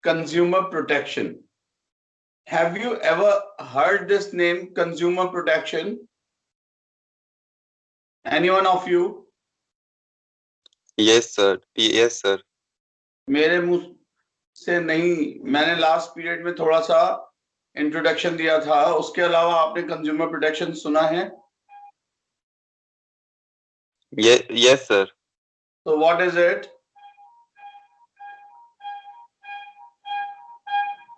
consumer protection. Have you ever heard this name, consumer protection? Anyone of you? Yes sir. Yes sir. मेरे मुंह से नहीं, मैंने last period में थोड़ा सा इंट्रोडक्शन दिया था, उसके अलावा आपने कंज्यूमर प्रोटेक्शन सुना है? Yes sir. So what is it?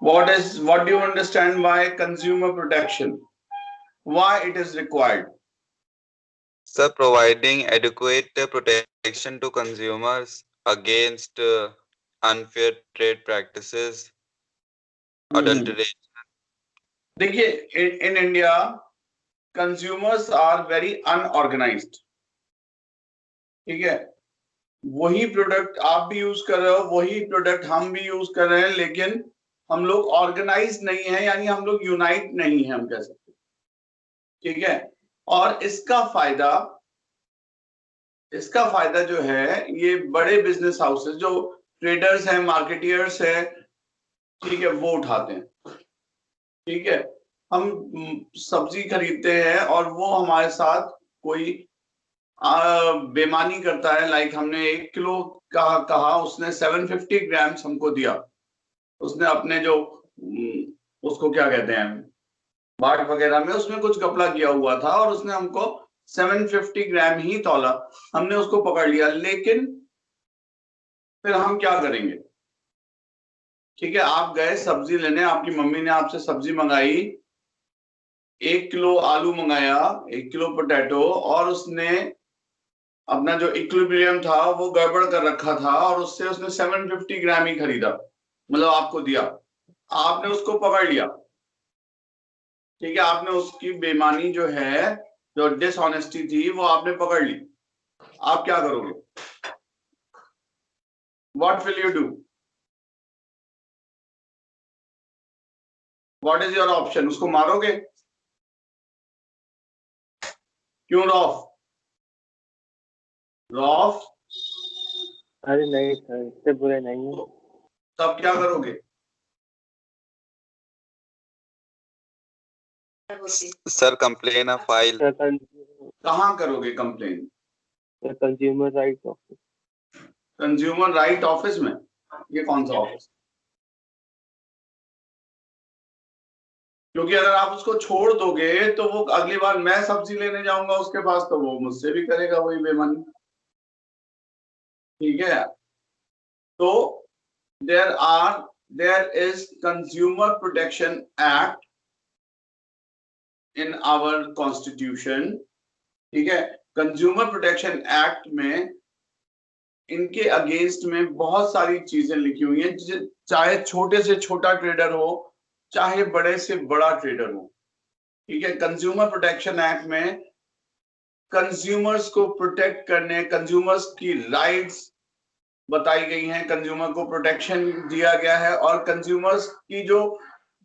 What do you understand by consumer protection? Why it is required? Sir, providing adequate protection to consumers against unfair trade practices, adulteration. देखिए, in India, consumers are very unorganized. ठीक है, वही product आप भी use कर रहे हो, वही प्रोडक्ट हम भी यूज कर रहे हैं, लेकिन हम लोग ऑर्गेनाइज नहीं है, यानी हम लोग यूनाइट नहीं है, हम कह सकते। ठीक है, और इसका फायदा जो है, ये बड़े बिजनेस हाउसेस जो ट्रेडर्स हैं, मार्केटियर्स हैं, ठीक है, वो उठाते हैं। ठीक है, हम सब्जी खरीदते हैं और वो हमारे साथ कोई बेमानी करता है, लाइक हमने 1 किलो कहा, उसने 750 ग्राम्स हमको दिया, उसने अपने जो उसको क्या कहते हैं, बाट वगैरह में उसमें कुछ घपला किया हुआ था और उसने हमको 750 ग्राम ही तौला, हमने उसको पकड़ लिया, लेकिन फिर हम क्या करेंगे? ठीक है, आप गए सब्जी लेने, आपकी मम्मी ने आपसे सब्जी मंगाई, 1 किलो आलू मंगाया, 1 किलो पोटैटो, और उसने अपना जो इक्विलिब्रियम था वो गड़बड़ कर रखा था और उससे उसने 750 ग्राम ही खरीदा, मतलब आपको दिया, आपने उसको पकड़ लिया। ठीक है, आपने उसकी बेईमानी जो है, जो डिसऑनेस्टी थी, वो आपने पकड़ ली। आप क्या करोगे? What will you do? What is your option? उसको मारोगे? क्यों रॉफ? अरे नहीं सर, इससे बुरे नहीं है। तब क्या करोगे? Sir complain file. कहाँ करोगे complain? Consumer right office. Consumer right office में? ये कौन सा ऑफिस? क्योंकि अगर आप उसको छोड़ दोगे तो वो अगली बार मैं सब्जी लेने जाऊंगा उसके पास, तो वो मुझसे भी करेगा वही बेईमानी। ठीक है, तो there is consumer protection act in our constitution. ठीक है, कंज्यूमर प्रोटेक्शन एक्ट में इनके अगेंस्ट में बहुत सारी चीजें लिखी हुई हैं, चाहे छोटे से छोटा ट्रेडर हो, चाहे बड़े से बड़ा ट्रेडर हो। ठीक है, कंज्यूमर प्रोटेक्शन एक्ट में कंज्यूमर्स को प्रोटेक्ट करने, कंज्यूमर्स की राइट्स बताई गई हैं, कंज्यूमर को प्रोटेक्शन दिया गया है, और कंज्यूमर्स की जो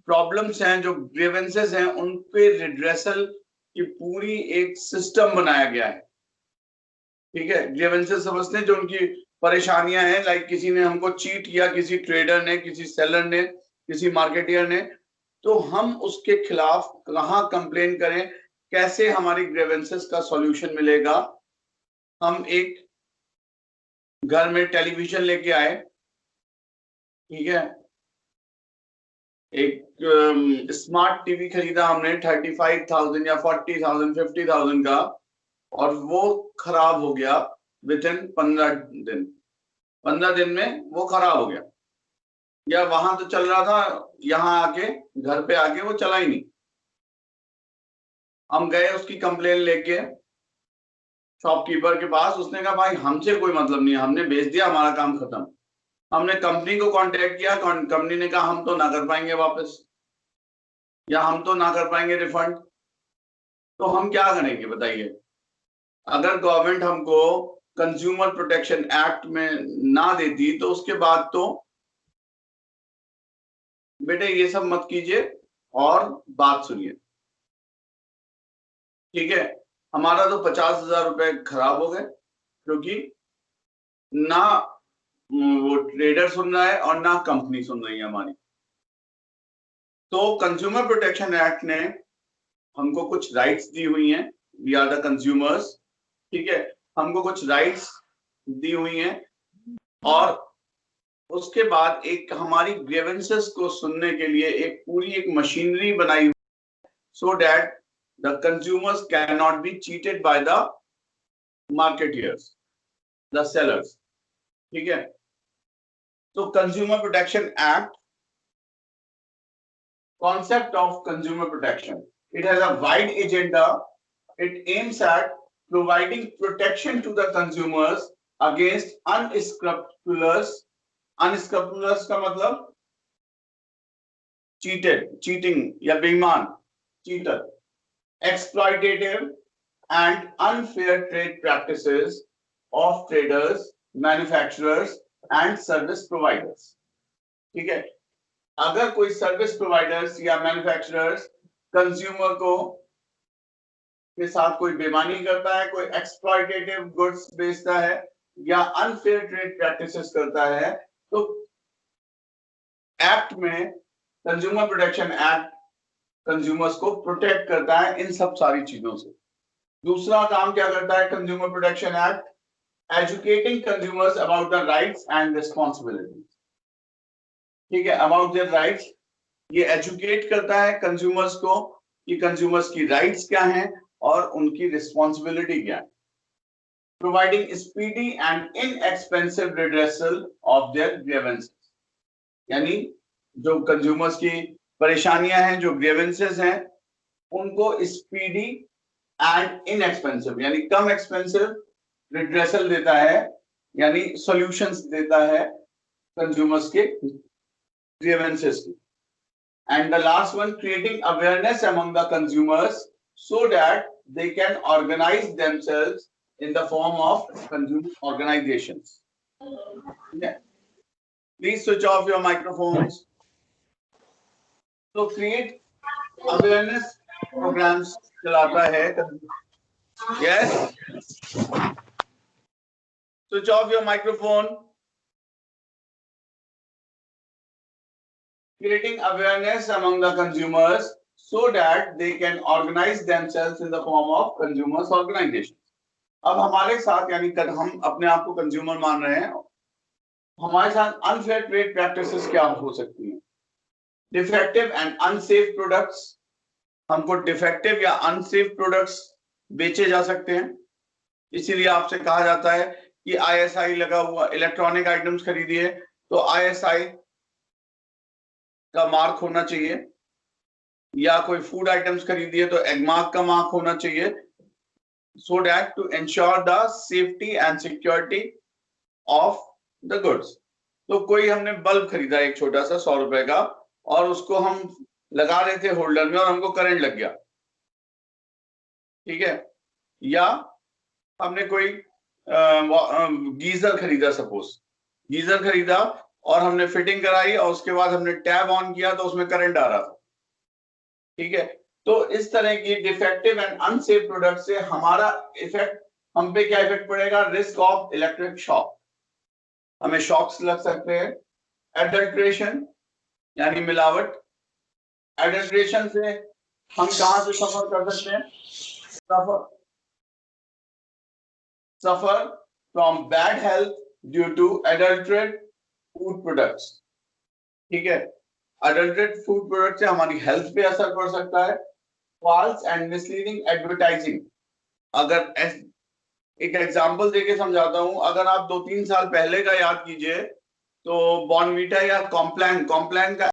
प्रॉब्लम्स हैं, जो ग्रीवेंसेस हैं, उन पे रिड्रेसल की पूरी एक सिस्टम बनाया गया है। ठीक है, ग्रीवेंसेस समझते हैं, जो उनकी परेशानियां हैं, लाइक किसी ने हमको चीट किया, किसी ट्रेडर ने, किसी सेलर ने, किसी मार्केटियर ने, तो हम उसके खिलाफ कहाँ कंप्लेन करें, कैसे हमारी ग्रीवेंसेस का सॉल्यूशन मिलेगा। हम एक घर में टेलीविजन लेके आए, ठीक है, एक स्मार्ट टीवी खरीदा हमने 35,000 या 40,000 50,000 का, और वो खराब हो गया विद इन 15 दिन में वो खराब हो गया, या वहां तो चल रहा था, यहाँ आके घर पे आके वो चला ही नहीं। हम गए उसकी कंप्लेन लेके शॉपकीपर के पास, उसने कहा भाई हमसे कोई मतलब नहीं है, हमने बेच दिया, हमारा काम खत्म। हमने कंपनी को कांटेक्ट किया, कंपनी ने कहा हम तो ना कर पाएंगे वापस, या हम तो ना कर पाएंगे रिफंड। तो हम क्या करेंगे बताइए? अगर गवर्नमेंट हमको कंज्यूमर प्रोटेक्शन एक्ट में ना देती तो उसके बाद तो बेटे ये सब मत कीजिए और बात सुनिए। ठीक है, हमारा तो 50,000 रुपए खराब हो गए, क्योंकि ना वो ट्रेडर सुन रहा है और ना कंपनी सुन रही है हमारी। तो कंज्यूमर प्रोटेक्शन एक्ट ने हमको कुछ राइट्स दी हुई हैं, वी आर द कंज्यूमर्स, ठीक है, हमको कुछ राइट्स दी हुई हैं और उसके बाद एक हमारी ग्रीवेंसेस को सुनने के लिए एक पूरी एक मशीनरी बनाई हुई, so that the consumers can not be cheated by the marketeers, the sellers, ठीक है। तो consumer protection act, concept of consumer protection, it has a wide agenda. It aims at providing protection to the consumers against unscrupulous का मतलब cheating या बेईमान, cheater, exploitative and unfair trade practices of traders, manufacturers and service providers, ठीक है। अगर कोई service providers या manufacturers consumer को के साथ कोई बेईमानी करता है, कोई एक्सप्लॉयटेटिव गुड्स बेचता है या अनफेयर ट्रेड प्रैक्टिसेस करता है, तो एक्ट में कंज्यूमर प्रोटेक्शन एक्ट कंज्यूमर्स को प्रोटेक्ट करता है इन सब सारी चीजों से। दूसरा काम क्या करता है consumer protection act? Educating consumers about the rights and responsibilities, ठीक है, अबाउट देयर राइट्स। ये एजुकेट करता है कंज्यूमर्स को कि कंज्यूमर्स की राइट्स क्या हैं और उनकी रिस्पॉन्सिबिलिटी क्या है। Providing speedy and inexpensive redressal of their grievances, यानी जो कंज्यूमर्स की परेशानियां हैं, जो ग्रीवेंसेस हैं, उनको स्पीडी एंड इनएक्सपेंसिव यानी कम एक्सपेंसिव रिड्रेसल देता है, यानी सॉल्यूशंस देता है कंज्यूमर्स के grievances. And the last one, creating awareness among the consumers so that they can organize themselves in the form of consumer organizations. Yeah. Please switch off your microphones. So create awareness programs चलाता है। Yes. Switch off your microphone. Creating awareness among the consumers so that they can organize themselves in the form of consumers organizations. अब हमारे साथ यानी हम अपने आप को कंज्यूमर मान रहे हैं, हमारे साथ अनफेयर ट्रेड प्रैक्टिसेस क्या हो सकती हैं? डिफेक्टिव एंड अनसेफ प्रोडक्ट्स, हमको डिफेक्टिव या अनसेफ प्रोडक्ट्स बेचे जा सकते हैं, इसीलिए आपसे कहा जाता है कि ISI लगा हुआ इलेक्ट्रॉनिक आइटम्स खरीदिए तो ISI का मार्क होना चाहिए, या कोई फूड आइटम्स खरीदिए तो एगमार्क का मार्क होना चाहिए, so that to ensure the safety and security of the goods. तो कोई हमने बल्ब खरीदा एक छोटा सा 100 रुपए का और उसको हम लगा रहे थे होल्डर में और हमको करंट लग गया, ठीक है, या हमने कोई गीजर खरीदा, सपोज गीजर खरीदा और हमने फिटिंग कराई और उसके बाद हमने टैब ऑन किया तो उसमें करंट आ रहा था, ठीक है। तो इस तरह की डिफेक्टिव एंड अनसेफ प्रोडक्ट से हमारा इफेक्ट, हम पे क्या इफेक्ट पड़ेगा? रिस्क ऑफ इलेक्ट्रिक शॉक, हमें शॉक्स लग सकते हैं। एडल्ट्रेशन यानी मिलावट, एडल्ट्रेशन से हम कहां से सफर कर सकते हैं? Suffer from bad health due to adulterate food products, ठीक है। अडल्ट्रेट फूड प्रोडक्ट से हमारी हेल्थ पे असर पड़ सकता है। फॉल्स एंड मिसलीडिंग एडवर्टाइजिंग, अगर एक एग्जांपल देके समझाता हूं, अगर आप 2-3 साल पहले का याद कीजिए तो बॉर्नवीटा या कॉम्प्लान का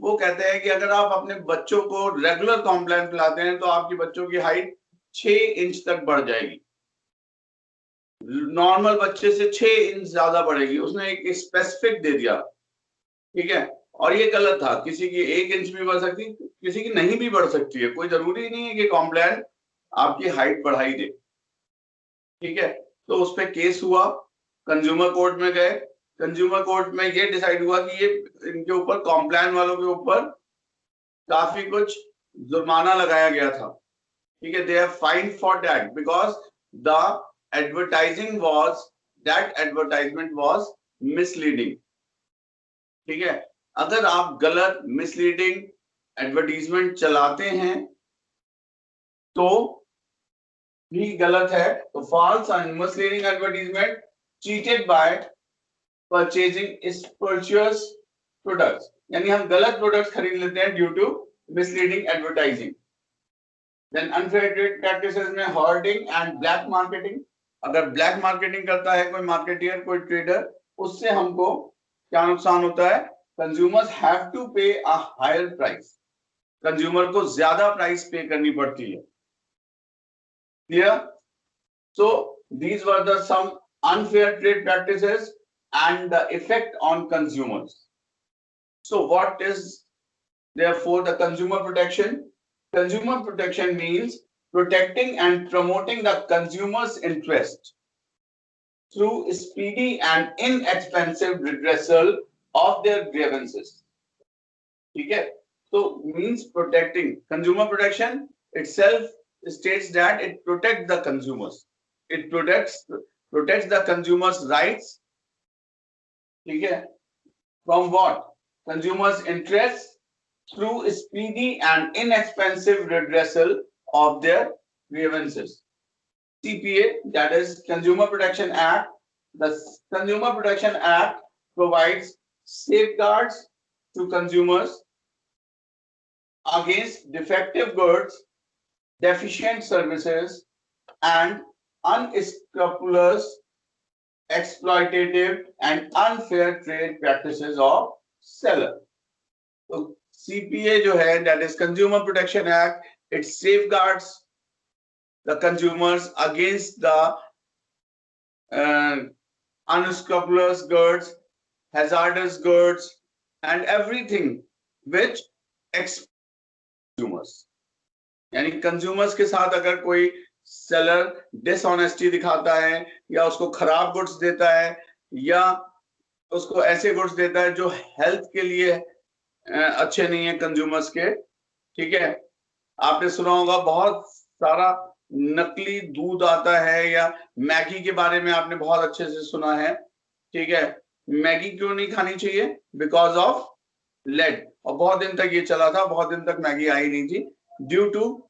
वो कहते हैं कि अगर आप अपने बच्चों को रेगुलर कॉम्प्लान पिलाते हैं तो आपकी बच्चों की हाइट 6 इंच तक बढ़ जाएगी, नॉर्मल बच्चे से 6 इंच ज्यादा बढ़ेगी। उसने एक स्पेसिफिक दे दिया, ठीक है, और ये गलत था। किसी की 1 इंच भी बढ़ सकती, किसी की नहीं भी बढ़ सकती है, कोई जरूरी नहीं है कि कॉम्प्लान आपकी हाइट बढ़ाई दे, ठीक है। तो उस पर केस हुआ, कंज्यूमर कोर्ट में गए, कंज्यूमर कोर्ट में ये डिसाइड हुआ कि ये इनके ऊपर कॉम्प्लान वालों के ऊपर काफी कुछ जुर्माना लगाया गया था, ठीक है। They have find for that because the advertisement was misleading. ठीक है, अगर आप गलत मिसलीडिंग एडवर्टीजमेंट चलाते हैं तो भी गलत है। तो false and misleading advertisement cheated by purchasing spurious products, यानी हम गलत प्रोडक्ट्स खरीद लेते हैं due to misleading advertising. Then unfair trade practices में होर्डिंग एंड ब्लैक मार्केटिंग। अगर ब्लैक मार्केटिंग करता है कोई मार्केटियर, कोई ट्रेडर, उससे हमको क्या नुकसान होता है? कंज्यूमर्स हैव टू पे अ हायर प्राइस, कंज्यूमर को ज्यादा प्राइस पे करनी पड़ती है। Clear? So these were the some unfair trade practices and the effect on consumers. So what is therefore the consumer protection? Consumer protection means protecting and promoting the consumer's interest through speedy and inexpensive redressal of their grievances. ठीक है, तो means protecting. Consumer protection itself states that it protects the consumers. It protects the consumers' rights. ठीक है, from what? Consumers' interests through speedy and inexpensive redressal of their grievances. CPA, that is Consumer Protection Act. The Consumer Protection Act provides safeguards to consumers against defective goods, deficient services, and unscrupulous, exploitative, and unfair trade practices of seller. So CPA जो है, that is Consumer Protection Act, it safeguards the consumers against the unscrupulous goods, hazardous goods, and everything which consumers. यानी consumers के साथ अगर कोई seller dishonesty दिखाता है या उसको खराब गुड्स देता है या उसको ऐसे गुड्स देता है जो हेल्थ के लिए अच्छे नहीं है कंज्यूमर्स के, ठीक है। आपने सुना होगा बहुत सारा नकली दूध आता है, या मैगी के बारे में आपने बहुत अच्छे से सुना है, ठीक है। मैगी क्यों नहीं खानी चाहिए? बिकॉज ऑफ लेड, और बहुत दिन तक ये चला था, बहुत दिन तक मैगी आई नहीं थी ड्यू टू,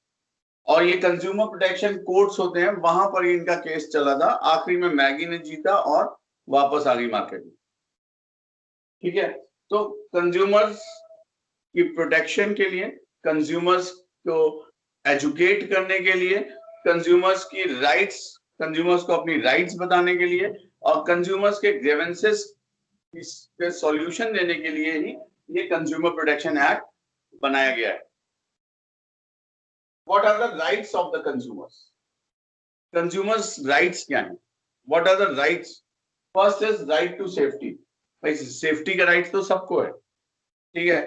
और ये कंज्यूमर प्रोटेक्शन कोर्ट्स होते हैं, वहां पर इनका केस चला था। आखिरी में मैगी ने जीता और वापस आ गई मार्केट में, ठीक है। तो कंज्यूमर्स की प्रोटेक्शन के लिए, कंज्यूमर्स को एजुकेट करने के लिए, कंज्यूमर्स की राइट्स, कंज्यूमर्स को अपनी राइट्स बताने के लिए, और कंज्यूमर्स के ग्रीवेंसेस के सॉल्यूशन देने के लिए ही ये कंज्यूमर प्रोटेक्शन एक्ट बनाया गया है। What are the rights of the consumers? Consumers rights क्या है? What are the rights? First is right to safety. भाई सेफ्टी का राइट तो सबको है, ठीक है।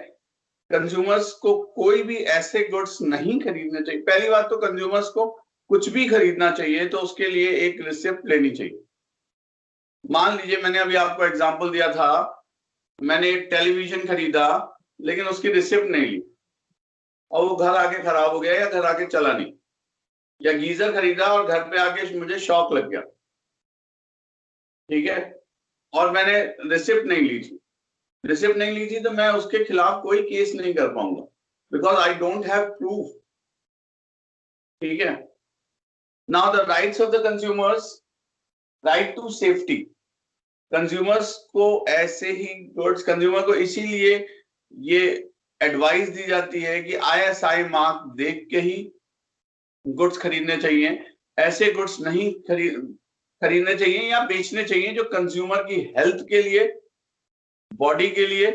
कंज्यूमर्स को कोई भी ऐसे गुड्स नहीं खरीदने चाहिए। पहली बात तो कंज्यूमर्स को कुछ भी खरीदना चाहिए तो उसके लिए एक रिसिप्ट लेनी चाहिए। मान लीजिए मैंने अभी आपको एग्जांपल दिया था, मैंने एक टेलीविजन खरीदा लेकिन उसकी रिसिप्ट नहीं ली और वो घर आके खराब हो गया या घर आके चला नहीं, या गीजर खरीदा और घर पे आके मुझे शॉक लग गया, ठीक है, और मैंने रिसिप्ट नहीं ली थी। रिसिप्ट नहीं ली थी तो मैं उसके खिलाफ कोई केस नहीं कर पाऊंगा, because I don't have proof, ठीक है। Now the rights of the consumers, right to safety. Consumers को ऐसे ही गुड्स, कंज्यूमर को इसीलिए ये एडवाइस दी जाती है कि ISI मार्क देख के ही गुड्स खरीदने चाहिए। ऐसे गुड्स नहीं खरीदने चाहिए या बेचने चाहिए जो कंज्यूमर की हेल्थ के लिए, बॉडी के लिए,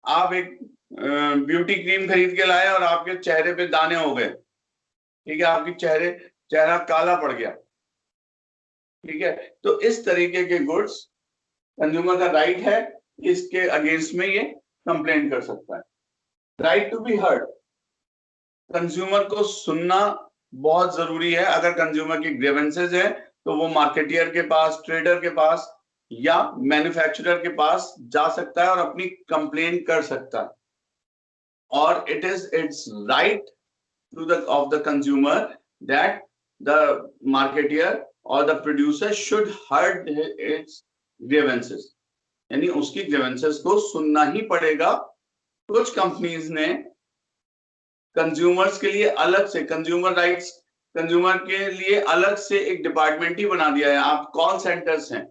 आप एक ब्यूटी क्रीम खरीद के लाए और आपके चेहरे पे दाने हो गए, ठीक है, आपकी चेहरा काला पड़ गया, ठीक है। तो इस तरीके के गुड्स कंज्यूमर का राइट है, इसके अगेंस्ट में ये कंप्लेन कर सकता है। Right to be heard, consumer को सुनना बहुत जरूरी है। अगर कंज्यूमर की ग्रीवेंसेस है तो वो मार्केटियर के पास, ट्रेडर के पास या मैन्युफैक्चरर के पास जा सकता है और अपनी कंप्लेन कर सकता है। और it is its right to the of the consumer that the marketer or the producer should heard its grievances. यानी उसकी ग्रीवेंसेस को सुनना ही पड़ेगा। कुछ कंपनीज ने कंज्यूमर्स के लिए अलग से कंज्यूमर राइट्स, कंज्यूमर के लिए अलग से एक डिपार्टमेंट ही बना दिया है। आप कॉल सेंटर्स हैं,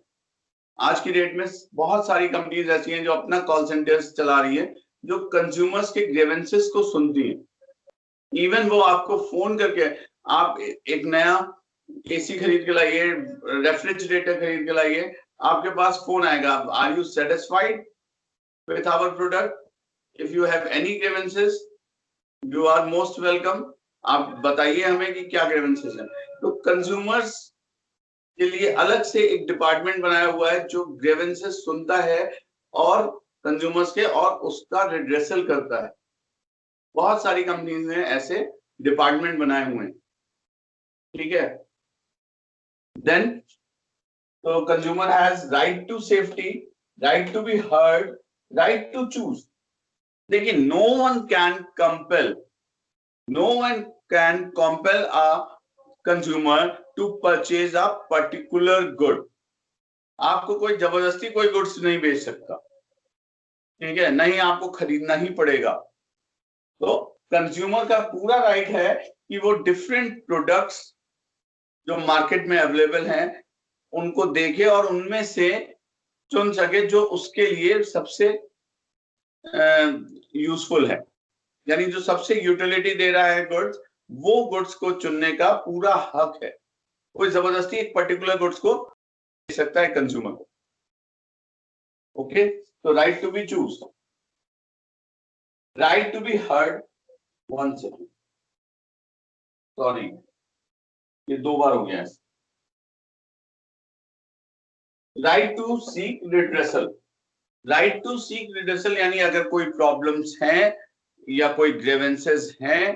आज की डेट में बहुत सारी कंपनीज ऐसी हैं जो अपना कॉल सेंटर्स चला रही है, जो कंज्यूमर्स के ग्रीवेंसेस को सुनती है। इवन वो आपको फोन करके, आप एक नया एसी खरीद के लाइए, रेफ्रिजरेटर खरीद के लाइए, आपके पास फोन आएगा, are you satisfied with our product, if you have any grievances you are most welcome, आप बताइए हमें कि क्या ग्रीवेंसेस हैं। तो कंज्यूमर्स के लिए अलग से एक डिपार्टमेंट बनाया हुआ है जो ग्रीवेंसेस सुनता है और कंज्यूमर्स के, और उसका रिड्रेसल करता है। बहुत सारी कंपनीज ने ऐसे डिपार्टमेंट बनाए हुए हैं, ठीक है। देन तो consumer has right to safety, right to be heard, right to choose. देखिए, no one can compel a consumer to purchase a particular good. आपको कोई जबरदस्ती कोई गुड्स नहीं बेच सकता, ठीक है, नहीं, आपको खरीदना ही पड़ेगा। तो कंज्यूमर का पूरा राइट है कि वो डिफरेंट प्रोडक्ट्स जो मार्केट में अवेलेबल हैं उनको देखे और उनमें से चुन सके जो उसके लिए सबसे यूजफुल है, यानी जो सबसे यूटिलिटी दे रहा है गुड्स, वो गुड्स को चुनने का पूरा हक है। कोई जबरदस्ती एक पर्टिकुलर गुड्स को दे सकता है कंज्यूमर को। ओके, तो right to be choose, right to be heard, one second, sorry ये 2 बार हो गया है। Right to seek redressal, right to seek redressal यानी अगर कोई प्रॉब्लम्स हैं या कोई ग्रीवेंसेस हैं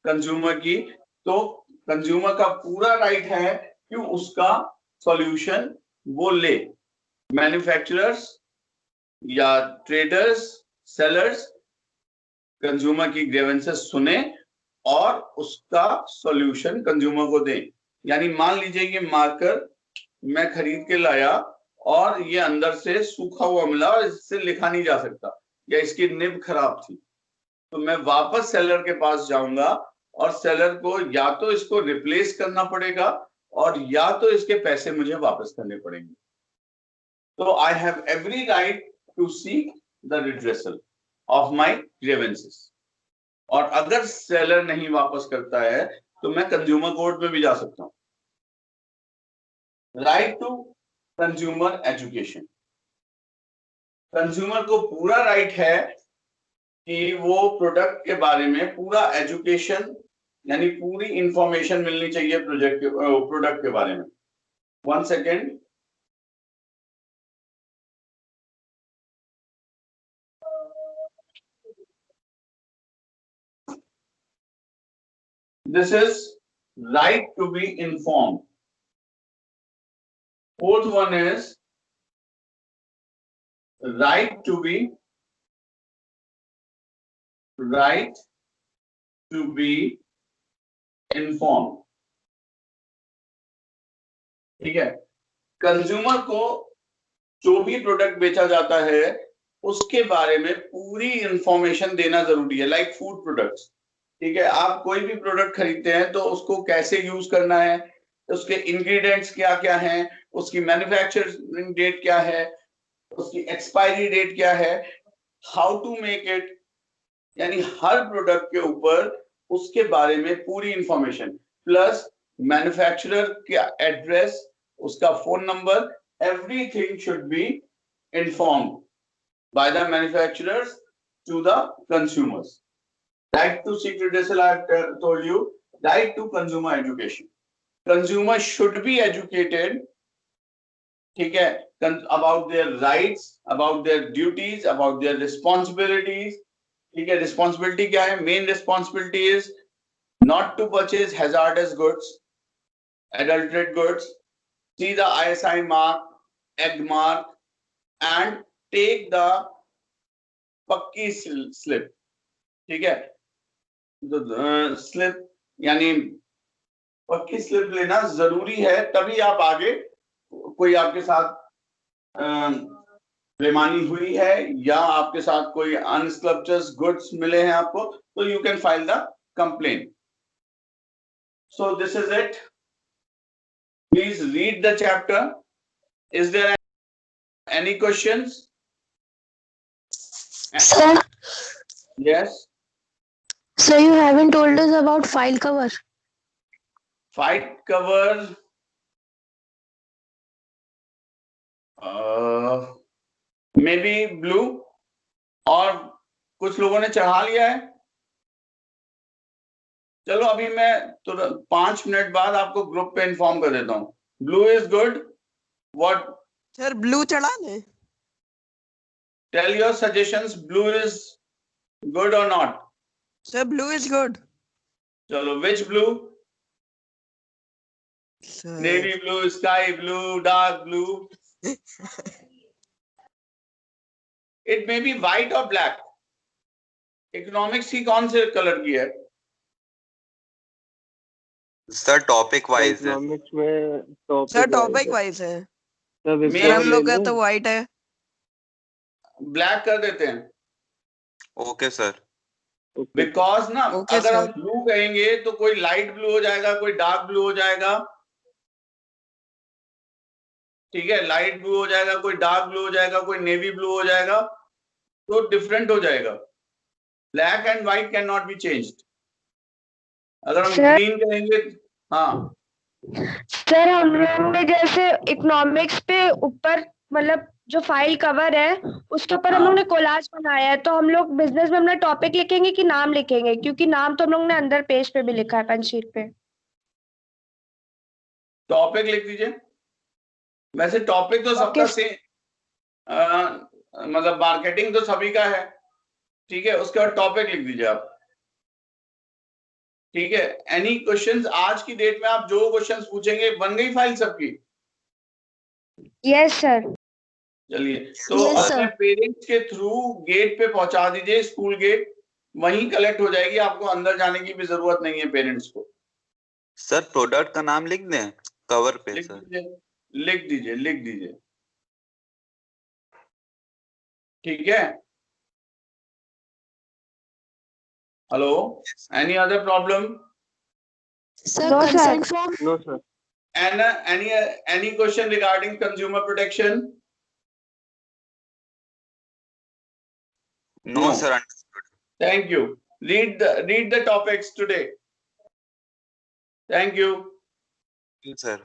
कंज्यूमर की, तो कंज्यूमर का पूरा राइट है कि उसका सॉल्यूशन वो ले। मैन्युफैक्चरर्स या ट्रेडर्स, सेलर्स कंज्यूमर की ग्रीवेंसेस सुने और उसका सॉल्यूशन कंज्यूमर को दें। यानी मान लीजिए ये मार्कर मैं खरीद के लाया और ये अंदर से सूखा हुआ मिला और इससे लिखा नहीं जा सकता, या इसकी निब खराब थी, तो मैं वापस सेलर के पास जाऊंगा और सेलर को या तो इसको रिप्लेस करना पड़ेगा और या तो इसके पैसे मुझे वापस करने पड़ेंगे। तो I have every right to seek the redressal of my grievances. और अगर सेलर नहीं वापस करता है तो मैं कंज्यूमर कोर्ट में भी जा सकता हूं। Right to consumer education, consumer को पूरा राइट है कि वो प्रोडक्ट के बारे में पूरा एजुकेशन, यानी पूरी इंफॉर्मेशन मिलनी चाहिए प्रोडक्ट के बारे में। One second, this is right to be informed. Fourth one is right to be informed, ठीक है। कंज्यूमर को जो भी प्रोडक्ट बेचा जाता है उसके बारे में पूरी इंफॉर्मेशन देना जरूरी है। लाइक फूड प्रोडक्ट्स, ठीक है, आप कोई भी प्रोडक्ट खरीदते हैं तो उसको कैसे यूज करना है, उसके इंग्रेडिएंट्स क्या क्या हैं, उसकी मैन्युफैक्चरिंग डेट क्या है, उसकी एक्सपायरी डेट क्या है, हाउ टू मेक इट, यानी हर प्रोडक्ट के ऊपर उसके बारे में पूरी इंफॉर्मेशन, प्लस मैन्युफैक्चरर का एड्रेस, उसका phone number, everything should be informed by the manufacturers to the consumers. Right to seek redressal, I have told you. Right to consumer education, consumer should be educated, ठीक है, about their rights, about their duties, about their responsibilities, ठीक है। Responsibility क्या है? Main responsibility is not to purchase hazardous goods, adulterate goods, see the ISI mark, egg mark, and take the पक्की slip, ठीक है। तो स्लिप यानी पक्की स्लिप लेना जरूरी है, तभी आप आगे कोई आपके साथ बेईमानी हुई है या आपके साथ कोई अनस्क्लप्चर्स गुड्स मिले हैं आपको, तो you can file the complain. So this is it. Please read the chapter. Is there any questions? Sir, Yes. sir, you haven't told us about file cover. Fight cover. Maybe blue. और कुछ लोगों ने चढ़ा लिया है. चलो अभी मैं तुरंत 5 मिनट बाद आपको ग्रुप पे इन्फॉर्म कर देता हूँ. Blue is good. What? Sir blue चढ़ा ले. Tell your suggestions. Blue is good or not? Sir blue is good. चलो which blue? Navy blue, sky blue, dark blue. It may be white or black. Economics की कौन से colour की है? Sir topic wise है. Economics में sir topic wise है. Sir sir हम लोग का तो व्हाइट है. ब्लैक कर देते हैं. Okay sir. बिकॉज ना Okay, अगर हम sir. ब्लू कहेंगे तो कोई लाइट ब्लू हो जाएगा, कोई डार्क ब्लू हो जाएगा. ठीक है, लाइट ब्लू हो जाएगा, कोई डार्क ब्लू हो जाएगा, कोई नेवी ब्लू हो जाएगा, तो डिफरेंट हो जाएगा. Black and white can not be changed. अगर हम Sir. ग्रीन कहेंगे, हाँ सर हम लोग ने जैसे इकोनॉमिक्स पे ऊपर मतलब जो फाइल कवर है उसके ऊपर हम लोग ने कोलाज बनाया है, तो हम लोग बिजनेस में अपना टॉपिक लिखेंगे कि नाम लिखेंगे, क्योंकि नाम तो हम लोग ने अंदर पेज पे भी लिखा है पंचशीट पे. टॉपिक लिख दीजिए. वैसे टॉपिक तो सबका Okay. सेम, मतलब मार्केटिंग तो सभी का है. ठीक है, उसके बाद टॉपिक लिख दीजिए आप. ठीक है. Any questions? आज की डेट में आप जो क्वेश्चंस पूछेंगे, बन गई फाइल सबकी? Yes sir. चलिए, तो Yes, sir. अपने पेरेंट्स के थ्रू गेट पे पहुंचा दीजिए. स्कूल गेट वहीं कलेक्ट हो जाएगी, आपको अंदर जाने की भी जरूरत नहीं है पेरेंट्स को. सर प्रोडक्ट का नाम लिख दें कवर पे लिख सर. दीजिए, लिख दीजिए, लिख दीजिए. ठीक है. Hello, any other problem? Sir, no, consent form. No sir. And any question regarding consumer protection? No sir, understood. Thank you. Read the topics today. Thank you. Sir.